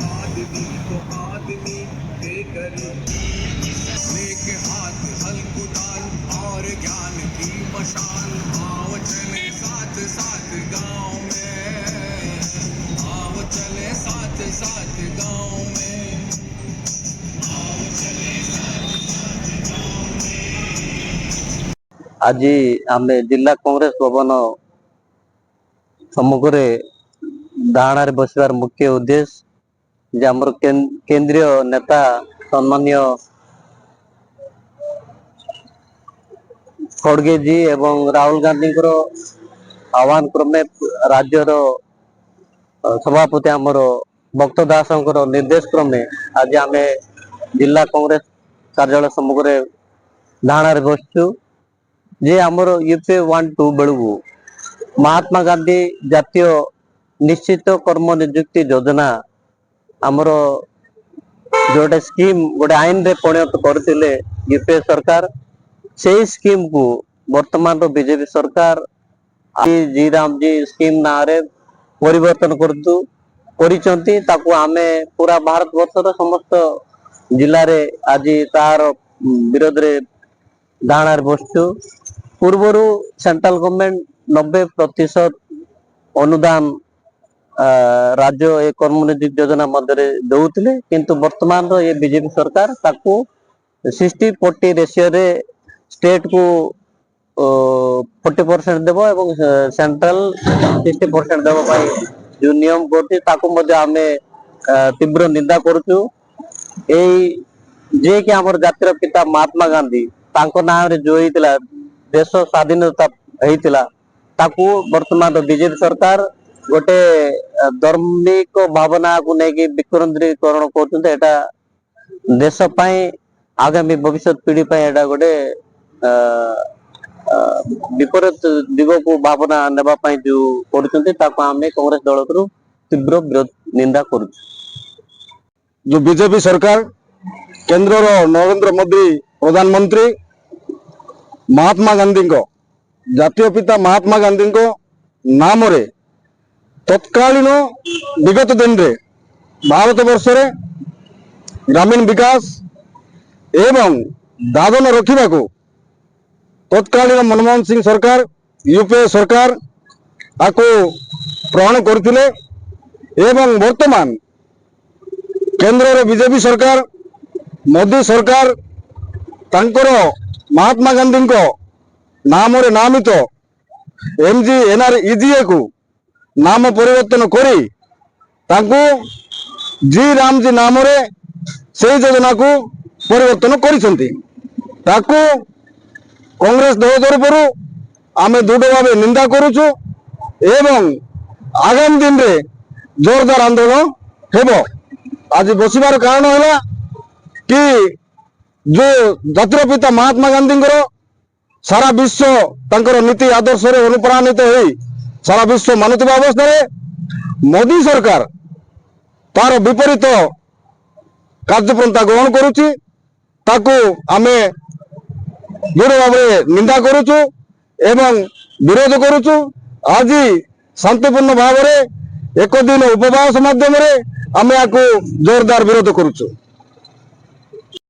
आदमी को आदमी बेकरी लेके हाथ हल कुदाल और ज्ञान की मशाल आओ चले साथ साथ गांव में आओ चले साथ साथ गांव में आओ चले साथ साथ गांव में। आज आम जिला कांग्रेस भवन सम्मुख दाहणार बसवार मुख्य उद्देश्य जे आमर केंद्रीय नेता सम्मान्य खड़गे जी एवं राहुल गांधी आह्वान क्रमे राज्यर सभापति आमर भक्त दास निर्देश क्रमे आज आम जिला कांग्रेस कार्यालय सम्मुख दाहणार बसचु जे आमर यूपीए 1-2 बेलू महात्मा गांधी जातीय निश्चित कर्म नियुक्ति योजना आमर जोटे स्कीम गोटे आईन रे परिणत करथिले यूपीए सरकार से स्कीम को वर्तमान बीजेपी सरकार जी राम जी स्कीम ना रे परिवर्तन करिसंती ताकू आमे पूरा भारत वर्षर समस्त जिले रे आज तार विरोध रे दाहणार बसचु। पूर्वरु सेंट्रल गवर्नमेंट 90% अनुदान राज्य ए कर्मनियुक्ति योजना मध्य दौले किंतु वर्तमान ये बीजेपी सरकार ताकू 60-40 रेशियो रे स्टेट को 40% देव एवं सेंट्रल 60% देव जो नियम करमे तीव्र निंदा करुचु। जे कि आमर जातिर पिता महात्मा गांधी तांको नाम रे जो होइतिला देश स्वाधीनता होइतिला ताकू वर्तमान बीजेपी सरकार गोटे धार्मिक भावना को लेकिन विकेंद्रीकरण करता देश आगामी भविष्य पीढ़ी एटा गोटे विपरीत दिग को भावना नेबाई जो करें कांग्रेस दल को तीव्र विरोध निंदा कर। जो बीजेपी सरकार केंद्र नरेंद्र मोदी प्रधानमंत्री महात्मा गांधी को जातीय पिता महात्मा गांधी को नाम रे तत्कालीन विगत दिन रे भारत वर्ष रे ग्रामीण विकास एवं दादन रखा को तत्कालीन मनमोहन सिंह सरकार यूपीए सरकार आपको ग्रहण करथिले एवं वर्तमान केंद्र रे बीजेपी सरकार मोदी सरकार तांकर महात्मा गांधी को नाम रे नामित MGNREGA को नाम परिवर्तन करी तांको जी राम जी नाम रे से योजना को परिवर्तन करिसंती ताको कांग्रेस दल तरफ आमे दृढ़ भाव निंदा करुचु एवं आगामी दिन रे जोरदार आंदोलन हेबो। आज बसिबार कारण है कि जो जातिर पिता महात्मा गांधी सारा विश्व तांकर नीति आदर्श रे अनुप्राणित होई सारा विश्व मानुवा अवस्था मोदी सरकार तार विपरीत कार्यपंथा ग्रहण करुच्ची ताकू आमे दृढ़ भाव निंदा करुचु एवं विरोध करुचु। आज शांतिपूर्ण भाव एक दिन उपवास माध्यम आमे जोरदार विरोध करुचु।